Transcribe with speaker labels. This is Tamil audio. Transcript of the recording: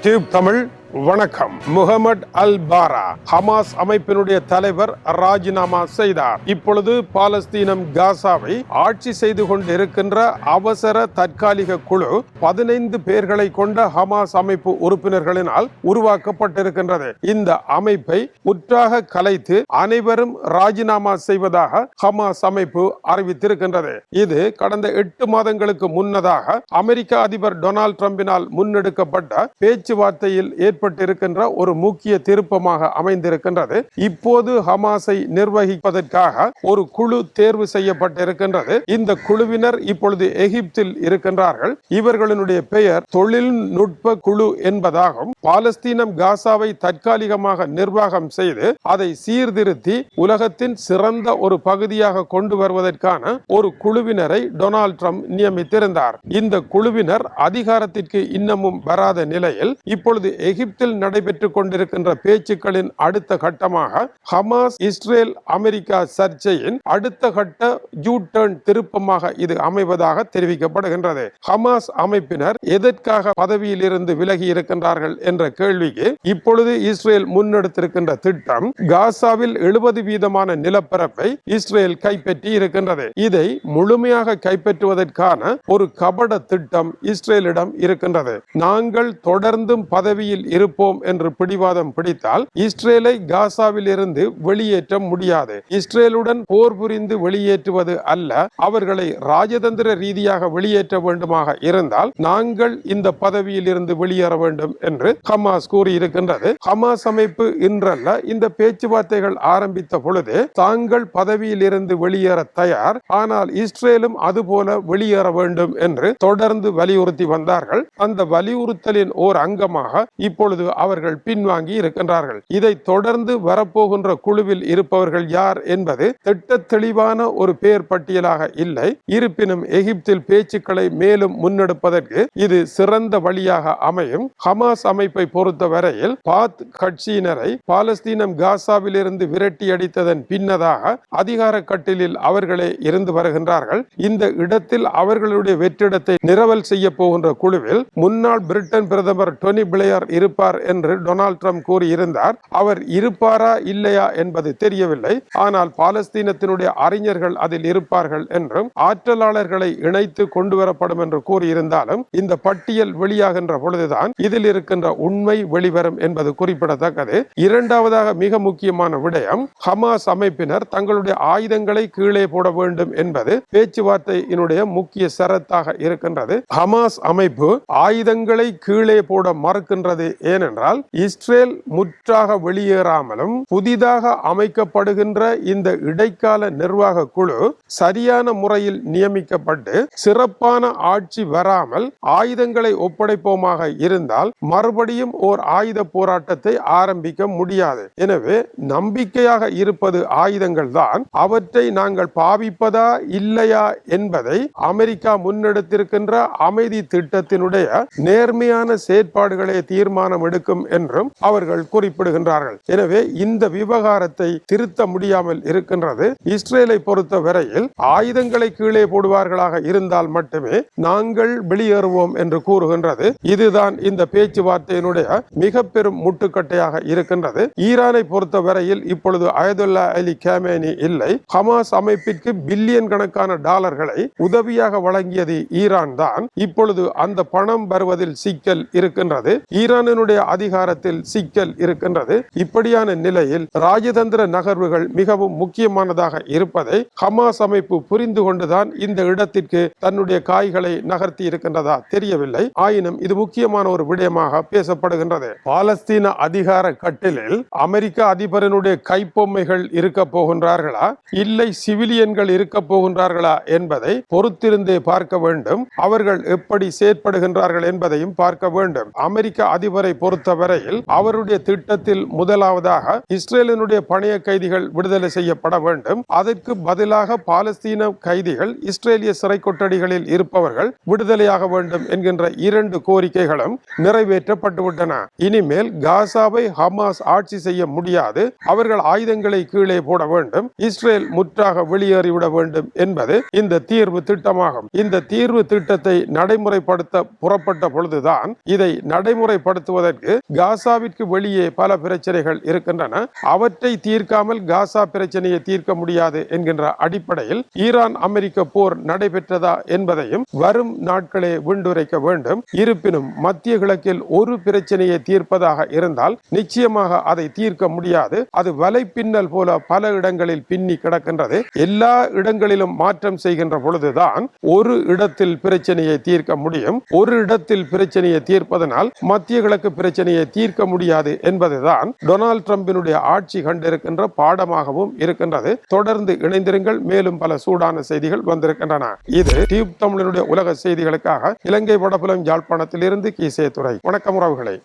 Speaker 1: யூடியூப் தமிழ் வணக்கம். முகமது அல் பாரா ஹமாஸ் அமைப்பினுடைய தலைவர் ராஜினாமா செய்தார். இப்பொழுது பாலஸ்தீனம் காசாவை ஆட்சி செய்து கொண்டிருக்கின்ற அவசர தற்காலிக குழு 15 பேர்களை கொண்ட ஹமாஸ் அமைப்பு உறுப்பினர்களினால் உருவாக்கப்பட்டிருக்கின்றது. இந்த அமைப்பை முற்றாக கலைத்து அனைவரும் ராஜினாமா செய்வதாக ஹமாஸ் அமைப்பு அறிவித்திருக்கின்றது. இது கடந்த 8 மாதங்களுக்கு முன்னதாக அமெரிக்க அதிபர் டொனால்ட் ட்ரம்பினால் முன்னெடுக்கப்பட்ட பேச்சுவார்த்தையில் ஏற்பட்டிருக்கின்ற ஒரு முக்கிய திருப்பமாக அமைந்திருக்கின்றது. இப்போது ஹமாஸை நிர்வகிப்பதற்காக ஒரு குழு தேர்வு செய்யப்பட்டிருக்கின்றது. இந்த குழுவினர் இப்பொழுது எகிப்தில் இருக்கின்றார்கள். இவர்களுடைய பெயர் தொழில்நுட்ப குழு என்பதாகும். பாலஸ்தீனம் காசாவை தற்காலிகமாக நிர்வாகம் செய்து அதை சீர்திருத்தி உலகத்தின் சிறந்த ஒரு பகுதியாக கொண்டு வருவதற்கான ஒரு குழுவினரை டொனால்ட் ட்ரம்ப் நியமித்திருந்தார். இந்த குழுவினர் அதிகாரத்திற்கு இன்னமும் வராத நிலையில் இப்பொழுது எகிப்தில் நடைபெற்றுக் கொண்டிருக்கின்ற பேச்சுக்களின் அடுத்த கட்டமாக ஹமாஸ் இஸ்ரேல் அமெரிக்கா சர்ச்சையின் அடுத்த கட்ட யூ டர்ன் திருப்பமாக இது அமைவதாக தெரிவிக்கப்படுகின்றது. ஹமாஸ் அமைப்பினர் எதற்காக பதவியில் இருந்து விலகி இருக்கின்றார்கள் என்ற கேள்விக்கு இப்பொழுது இஸ்ரேல் முன்னெடுத்திருக்கின்ற திட்டம் காசாவில் 70% நிலப்பரப்பை இஸ்ரேல் கைப்பற்றி இருக்கின்றது. இதை முழுமையாக கைப்பற்றுவதற்கான ஒரு கபட திட்டம் இஸ்ரேலிடம் இருக்கின்றது. நாங்கள் தொடர்ந்தும் பதவியில் இருப்போம் என்று பிடிவாதம் பிடித்தால் இஸ்ரேலை காசாவில் இருந்து வெளியேற்ற முடியாது. இஸ்ரேலுடன் போர் புரிந்து வெளியேற்றுவது அல்ல, அவர்களை ராஜதந்திர ரீதியாக வெளியேற்ற வேண்டுமாக இருந்தால் நாங்கள் இந்த பதவியில் இருந்து வெளியேற வேண்டும் என்று ஹமாஸ் கூறியிருக்கின்றது. ஹமாஸ் அமைப்பு இன்றல்ல, இந்த பேச்சுவார்த்தைகள் ஆரம்பித்த பொழுது தாங்கள் பதவியில் இருந்து வெளியேற தயார், ஆனால் இஸ்ரேலும் அதுபோல வெளியேற வேண்டும் என்று தொடர்ந்து வலியுறுத்தி வந்தார்கள். அந்த வலியுறுத்தலின் ஓர் அங்கமாக இப்பொழுது அவர்கள் பின்வாங்கி இருக்கின்றார்கள். இதை தொடர்ந்து வரப்போகின்ற குழுவில் இருப்பவர்கள் யார் என்பது திட்ட தெளிவான ஒரு பெயர் பட்டியலாக இல்லை. இருப்பினும் எகிப்தில் பேச்சுக்களை மேலும் முன்னெடுப்பதற்கு இது சிறந்த வழியாக அமையும். ஹமாஸ் அமைப்பை பொறுத்த வரையில் பாத் கட்சியினரை பாலஸ்தீனம் காசாவில் இருந்து விரட்டி அடித்ததன் பின்னதாக அதிகார கட்டிலில் அவர்களே இருந்து வருகின்றார்கள். இந்த இடத்தில் அவர்களுடைய வெற்றிடத்தை நிரவல் செய்ய போகின்ற குழுவில் முன்னாள் பிரிட்டன் பிரதமர் டோனி பிளேயர் இருப்பார் என்று டொனால்ட் ட்ரம்ப் கூறியிருந்தார். அவர் இருப்பாரா இல்லையா என்பது தெரியவில்லை. ஆனால் பாலஸ்தீனத்தினுடைய அறிஞர்கள் அதில் இருப்பார்கள் என்றும் ஆற்றலாளர்களை இணைத்து கொண்டு வரப்படும் என்று கூறியிருந்தாலும் இந்த பட்டியல் வெளியாகின்ற பொழுதுதான் இதில் இருக்கின்ற உண்மை வெளிவரும் என்பது குறிப்பிடத்தக்கது. இரண்டாவதாக மிக முக்கியமான விடயம், ஹமாஸ் அமைப்பினர் தங்களுடைய ஆயுதங்களை கீழே போட வேண்டும் என்பது பேச்சுவார்த்தையினுடைய முக்கிய சரத்தாக இருக்கின்றது. ஹமாஸ் அமைப்பு ஆயுதங்களை கீழே போட மறுக்கின்றது. ஏனென்றால் இஸ்ரேல் முற்றாக வெளியேறாமலும் புதிதாக அமைக்கப்படுகின்ற இந்த இடைக்கால நிர்வாக குழு சரியான முறையில் நியமிக்கப்பட்டு சிறப்பான ஆட்சி வராமல் ஆயுதங்களை ஒப்படைப்போமாக இருந்தால் மறுபடியும் ஓர் ஆயுத போராட்டத்தை ஆரம்பிக்க முடியாது. எனவே நம்பிக்கையாக இருப்பது ஆயுதங்கள் தான். அவற்றை நாங்கள் பாவிப்பதா இல்லையா என்பதை அமெரிக்கா முன்னெடுத்திருக்கின்ற அமைதி திட்டத்தினுடைய நேர்மையான செயற்பாடுகளே தீர்மானம் எடுக்கும் என்றும் அவர்கள் குறிப்பிடுகின்றார்கள். எனவே இந்த விவகாரத்தை திருத்த முடியாமல் இருக்கின்றது. இஸ்ரேலை பொறுத்த வரையில் ஆயுதங்களை கீழே போடுவார்களாக இருந்தால் மட்டுமே நாங்கள் வெளியேறுவோம் என்று கூறுகின்றது. இதுதான் இந்த பேச்சுவார்த்தையினுடைய மிக பெரும் முட்டுக்கட்டையாக இருக்கின்றது. ஈரானை பொறுத்த வரையில் இப்பொழுது அயதுல்லா அலி கமேனி இல்லை. ஹமாஸ் அமைப்பிற்கு பில்லியன் கணக்கான டாலர்களை உதவியாக வழங்கியது ஈரான் தான். இப்பொழுது அந்த பணம் வருவதில் சிக்கல் இருக்கின்றது. ஈரானினுடைய அதிகாரத்தில் சிக்கல் இருக்கின்றது. இப்படியான நிலையில் ராஜதந்திர நகர்வுகள் மிகவும் முக்கியமானதாக இருப்பதை ஹமாஸ் அமைப்பு புரிந்து கொண்டுதான் இந்த இடத்திற்கு தன்னுடைய காய்களை நகர்த்தி இருக்கின்றதா தெரியவில்லை. ஆயினும் இது முக்கியமான ஒரு விடயமாக பேசப்படுகின்றது. பாலஸ்தீன அதிகார கட்டிலில் அமெரிக்க அதிபரனுடைய கைப்பொம்மைகள் இருக்க போகின்றார்களா இல்லை சிவிலியன்கள் இருக்க போகின்றார்களா என்பதை பொறுத்திருந்தே பார்க்க வேண்டும். அவர்கள் எப்படி செயற்படுகின்றார்கள் என்பதையும் பார்க்க வேண்டும். அமெரிக்க அதிபரை பொறுத்தவரையில் அவருடைய திட்டத்தில் முதலாவதாக இஸ்ரேலினுடைய பணைய கைதிகள் விடுதலை செய்யப்பட வேண்டும். அதற்கு பதிலாக பாலஸ்தீன கைதிகள் இஸ்ரேலிய சிறை கொட்டடிகளில் இருப்பவர்கள் விடுதலையாக வேண்டும் என்கின்ற 2 கோரிக்கைகளும் நிறைவேற்றப்பட்டுவிட்டன. இனிமேல் காசாவை ஹமாஸ் ஆட்சி செய்ய முடியாது. அவர்கள் ஆயுதங்களை கீழே போட வேண்டும். இஸ்ரேல் முற்றாக வெளியேறிவிட வேண்டும் என்பது இந்த தீர்வு திட்டமாகும். இந்த தீர்வு திட்டத்தை நடைமுறைப்படுத்த புறப்பட்ட பொழுதுதான் இதை நடைமுறைப்படுத்துவது நடத்துவதற்கு காசாவிற்கு வெளியே பல பிரச்சனைகள் இருக்கின்றன. அவற்றை தீர்க்காமல் காசா பிரச்சனையை தீர்க்க முடியாது என்கின்ற அடிப்படையில் ஈரான் அமெரிக்க போர் நடைபெற்றதா என்பதையும் வரும் நாட்களே விண்டுரைக்க வேண்டும். இருப்பினும் மத்திய கிழக்கில் ஒரு பிரச்சனையை தீர்ப்பதாக இருந்தால் நிச்சயமாக அதை தீர்க்க முடியாது. அது வலைப்பின்னல் போல பல இடங்களில் பின்னி கிடக்கின்றது. எல்லா இடங்களிலும் மாற்றம் செய்கின்ற பொழுதுதான் ஒரு இடத்தில் பிரச்சனையை தீர்க்க முடியும். ஒரு இடத்தில் பிரச்சனையை தீர்ப்பதனால் மத்திய கிழக்கு பிரச்சனையை தீர்க்க முடியாது என்பதுதான் டொனால்ட் ட்ரம்பினுடைய ஆட்சி கண்டிருக்கின்ற பாடமாகவும் இருக்கின்றது. தொடர்ந்து இணைந்திருங்கள். மேலும் பல சூடான செய்திகள் வந்திருக்கின்றன. இது டியூப் தமிழனுடைய உலக செய்திகளுக்காக இலங்கை வடபுலம் யாழ்ப்பாணத்தில் இருந்து கீசே துறை. வணக்கம் உறவுகளே.